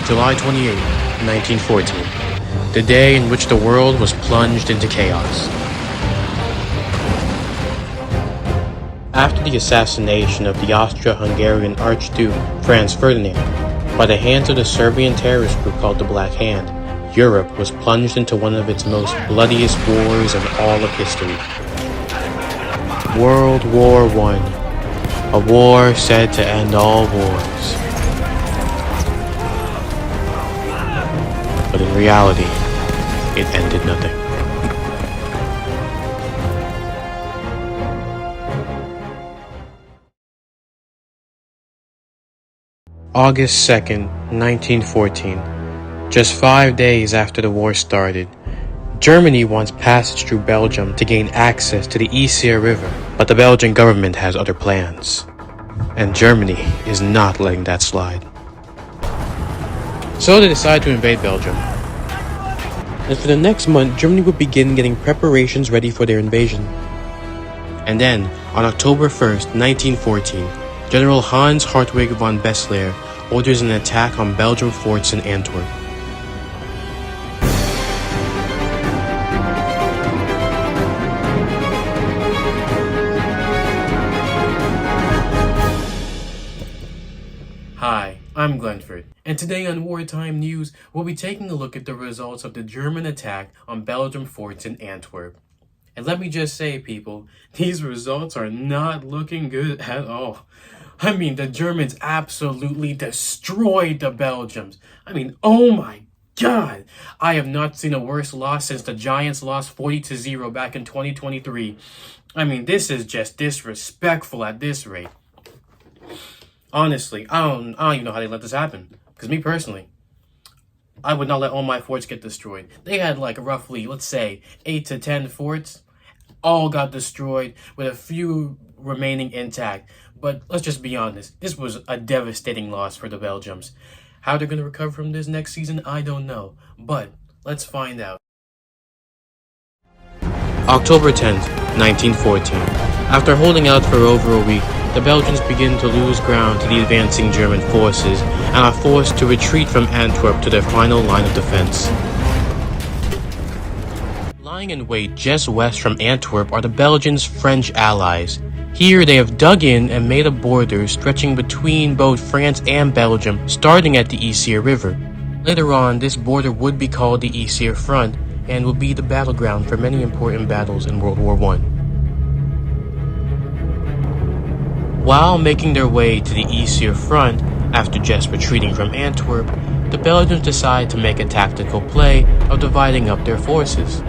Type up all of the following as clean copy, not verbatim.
July 28, 1914, the day in which the world was plunged into chaos. After the assassination of the Austro-Hungarian Archduke Franz Ferdinand by the hands of the Serbian terrorist group called the Black Hand, Europe was plunged into one of its most bloodiest wars in all of history. World War I, a war said to end all wars. But in reality, it ended nothing. August 2nd, 1914. Just 5 days after the war started, Germany wants passage through Belgium to gain access to the Yser River, but the Belgian government has other plans, and Germany is not letting that slide. So they decide to invade Belgium. And for the next month, Germany would begin getting preparations ready for their invasion. And then, on October 1st, 1914, General Hans Hartwig von Bessler orders an attack on Belgian forts in Antwerp. Hi, I'm Glenford, and today on Wartime News, we'll be taking a look at the results of the German attack on Belgian forts in Antwerp. And let me just say, people, these results are not looking good at all. I mean, the Germans absolutely destroyed the Belgians. I mean, oh my God! I have not seen a worse loss since the Giants lost 40-0 back in 2023. I mean, this is just disrespectful at this rate. Honestly, I don't even know how they let this happen. Because me personally, I would not let all my forts get destroyed. They had like roughly, let's say, 8 to 10 forts. All got destroyed with a few remaining intact. But let's just be honest, this was a devastating loss for the Belgians. How they're going to recover from this next season, I don't know. But let's find out. October 10th, 1914. After holding out for over a week, the Belgians begin to lose ground to the advancing German forces and are forced to retreat from Antwerp to their final line of defense. Lying in wait just west from Antwerp are the Belgians' French allies. Here they have dug in and made a border stretching between both France and Belgium, starting at the Yser River. Later on, this border would be called the Yser Front and would be the battleground for many important battles in World War I. While making their way to the Yser Front, after just retreating from Antwerp, the Belgians decide to make a tactical play of dividing up their forces.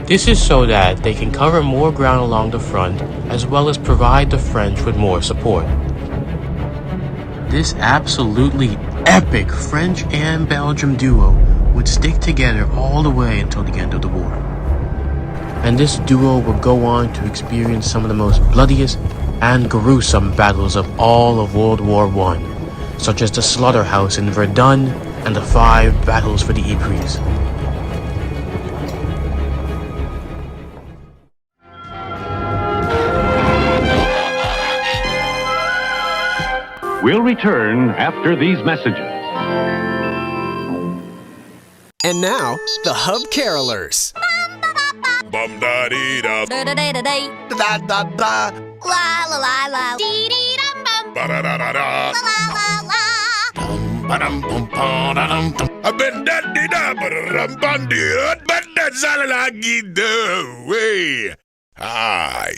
This is so that they can cover more ground along the front, as well as provide the French with more support. This absolutely epic French and Belgium duo would stick together all the way until the end of the war. And this duo would go on to experience some of the most bloodiest and gruesome battles of all of World War I, such as the Slaughterhouse in Verdun and the 5 battles for the Ypres. We'll return after these messages. And now, the Hub Carolers. Bum da dee da, Da da da da da, Da da da. la la la la, dee dee dum bum, ba da da da da. la la la. Ba-dum bum ba da dum dum. I've been da dee da ba da dum bum dee, but that's all I get the way. Aye.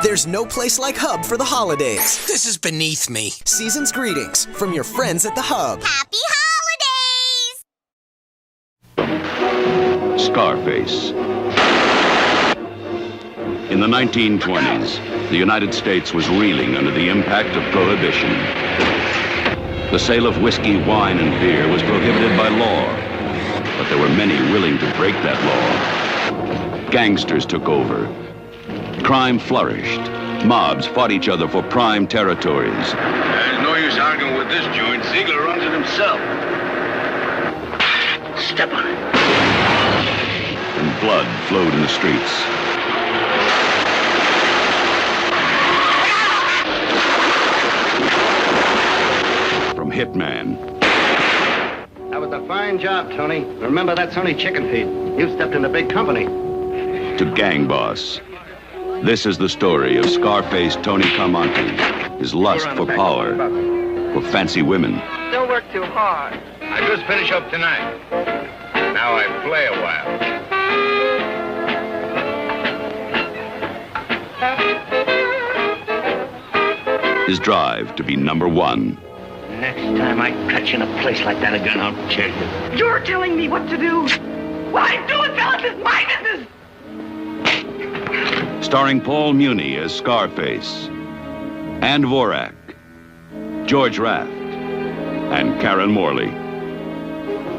There's no place like Hub for the holidays. This is beneath me. Season's greetings from your friends at the Hub. Happy holidays! Scarface. In the 1920s, the United States was reeling under the impact of prohibition. The sale of whiskey, wine, and beer was prohibited by law, but there were many willing to break that law. Gangsters took over. Crime flourished. Mobs fought each other for prime territories. There's no use arguing with this joint. Ziegler runs it himself. Step on it. And blood flowed in the streets. From hitman. That was a fine job, Tony. Remember, that's only chicken feed. You stepped into big company. To gang boss. This is the story of Scarface Tony Carmonte, his lust for power, for fancy women. Don't work too hard. I just finish up tonight. Now I play a while. His drive to be number one. Next time I catch you in a place like that again, I'll kill you. You're telling me what to do. What I do and fellas is my business. Starring Paul Muni as Scarface, and Vorak, George Raft, and Karen Morley.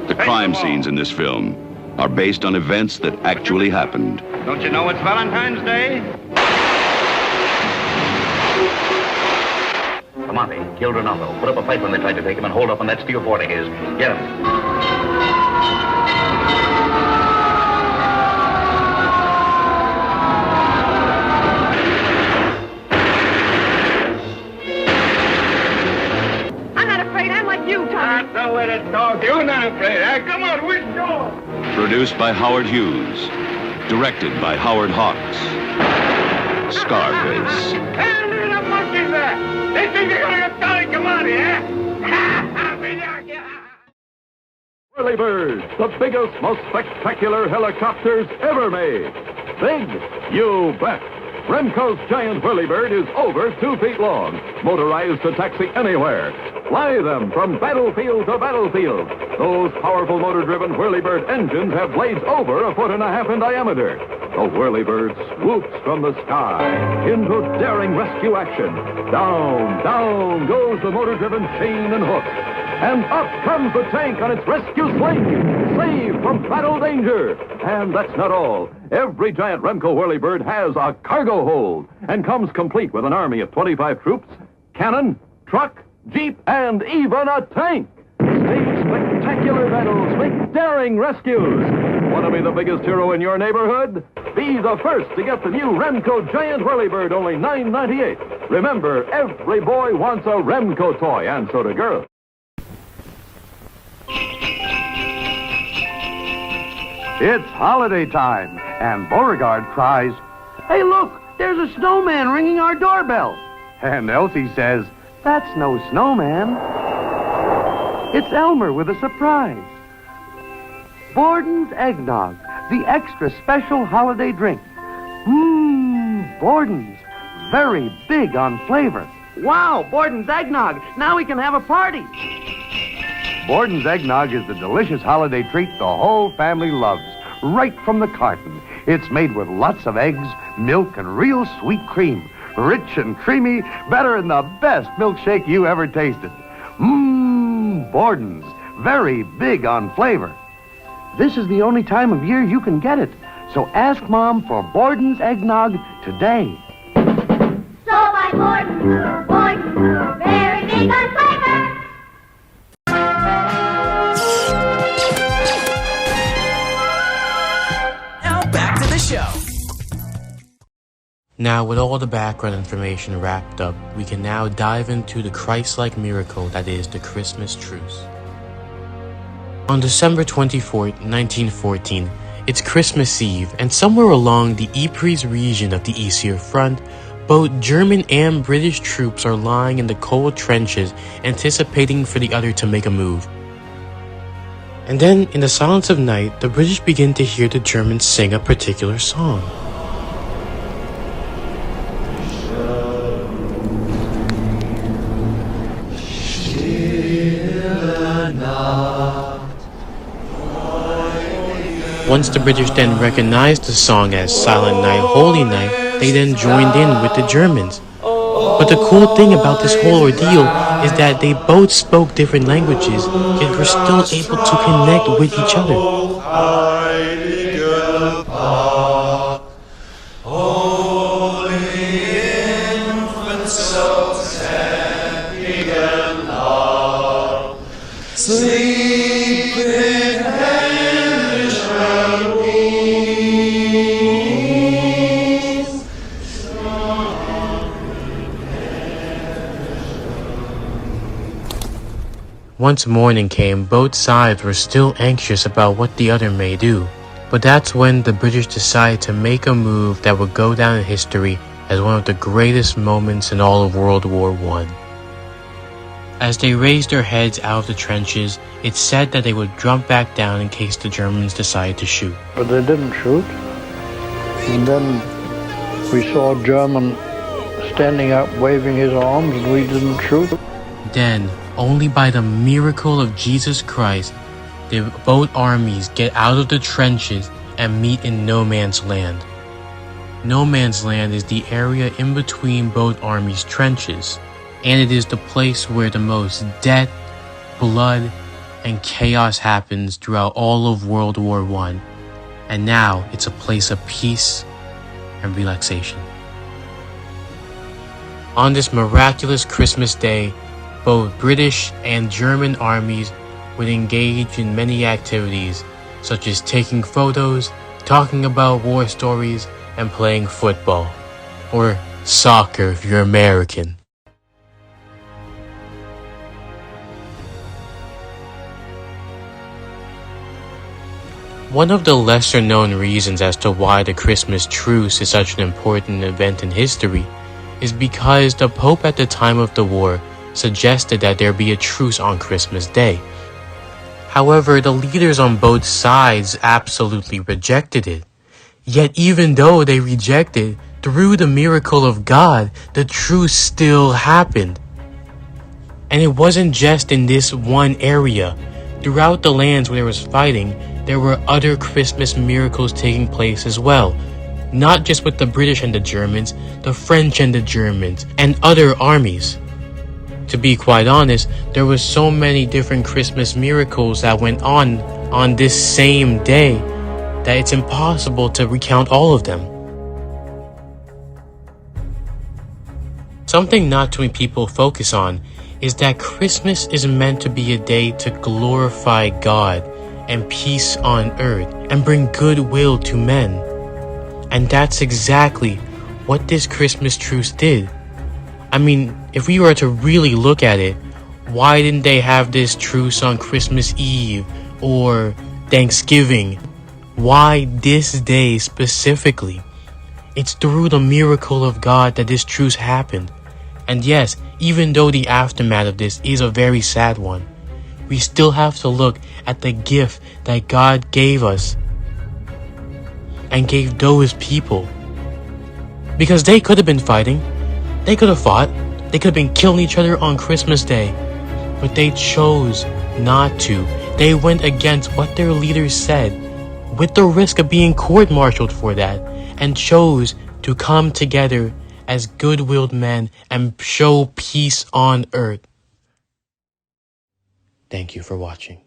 The crime scenes in this film are based on events that actually happened. Don't you know it's Valentine's Day? Carmonte killed Renato. Put up a fight when they tried to take him and hold up on that steel fort of his. Get him. That's the way to talk. You're not afraid, huh? Come on, which door? Produced by Howard Hughes. Directed by Howard Hawks. Scarface. Hey, look at the monkeys there. They think they're gonna get Tony Carmonte, eh? Whirlybirds, the biggest, most spectacular helicopters ever made. Big? You bet. Remco's giant Whirlybird is over 2 feet long, motorized to taxi anywhere. Fly them from battlefield to battlefield. Those powerful motor-driven Whirlybird engines have blades over 1.5 feet in diameter. The Whirlybird swoops from the sky into daring rescue action. Down, down goes the motor-driven chain and hook. And up comes the tank on its rescue sling, saved from battle danger. And that's not all. Every giant Remco Whirlybird has a cargo hold and comes complete with an army of 25 troops, cannon, truck, jeep, and even a tank. Stage spectacular battles, make daring rescues. Want to be the biggest hero in your neighborhood? Be the first to get the new Remco Giant Whirlybird, only $9.98. Remember, every boy wants a Remco toy, and so do girls. It's holiday time, and Beauregard cries, "Hey, look, there's a snowman ringing our doorbell." And Elsie says, "That's no snowman. It's Elmer with a surprise. Borden's Eggnog, the extra special holiday drink. Borden's, very big on flavor." Wow, Borden's eggnog. Now we can have a party. Borden's Eggnog is the delicious holiday treat the whole family loves, right from the carton. It's made with lots of eggs, milk, and real sweet cream. Rich and creamy, better than the best milkshake you ever tasted. Borden's, very big on flavor. This is the only time of year you can get it, so ask Mom for Borden's Eggnog today. So by Borden's, Borden's, very big on flavor. Now, with all the background information wrapped up, we can now dive into the Christ-like miracle that is the Christmas Truce. On December 24th, 1914, it's Christmas Eve, and somewhere along the Ypres region of the Eastern Front, both German and British troops are lying in the cold trenches, anticipating for the other to make a move. And then, in the silence of night, the British begin to hear the Germans sing a particular song. Once the British then recognized the song as Silent Night, Holy Night, they then joined in with the Germans. But the cool thing about this whole ordeal is that they both spoke different languages, yet were still able to connect with each other. Once morning came, both sides were still anxious about what the other may do. But that's when the British decided to make a move that would go down in history as one of the greatest moments in all of World War I. As they raised their heads out of the trenches, it's said that they would jump back down in case the Germans decided to shoot. But they didn't shoot. And then we saw a German standing up waving his arms and we didn't shoot. Then, only by the miracle of Jesus Christ, did both armies get out of the trenches and meet in no man's land. No man's land is the area in between both armies' trenches, and it is the place where the most death, blood, and chaos happens throughout all of World War I. And now it's a place of peace and relaxation. On this miraculous Christmas day, both British and German armies would engage in many activities, such as taking photos, talking about war stories, and playing football. Or soccer if you're American. One of the lesser-known reasons as to why the Christmas Truce is such an important event in history is because the Pope at the time of the war suggested that there be a truce on Christmas Day. However, the leaders on both sides absolutely rejected it. Yet even though they rejected, through the miracle of God, the truce still happened. And it wasn't just in this one area. Throughout the lands where there was fighting, there were other Christmas miracles taking place as well. Not just with the British and the Germans, the French and the Germans, and other armies. To be quite honest, there were so many different Christmas miracles that went on this same day that it's impossible to recount all of them. Something not too many people focus on is that Christmas is meant to be a day to glorify God and peace on earth and bring goodwill to men. And that's exactly what this Christmas truce did. I mean, if we were to really look at it, why didn't they have this truce on Christmas Eve or Thanksgiving? Why this day specifically? It's through the miracle of God that this truce happened. And yes, even though the aftermath of this is a very sad one, we still have to look at the gift that God gave us and gave those people. Because they could have been fighting, they could have fought, they could have been killing each other on Christmas Day, but they chose not to. They went against what their leaders said, with the risk of being court-martialed for that, and chose to come together as good-willed men and show peace on earth. Thank you for watching.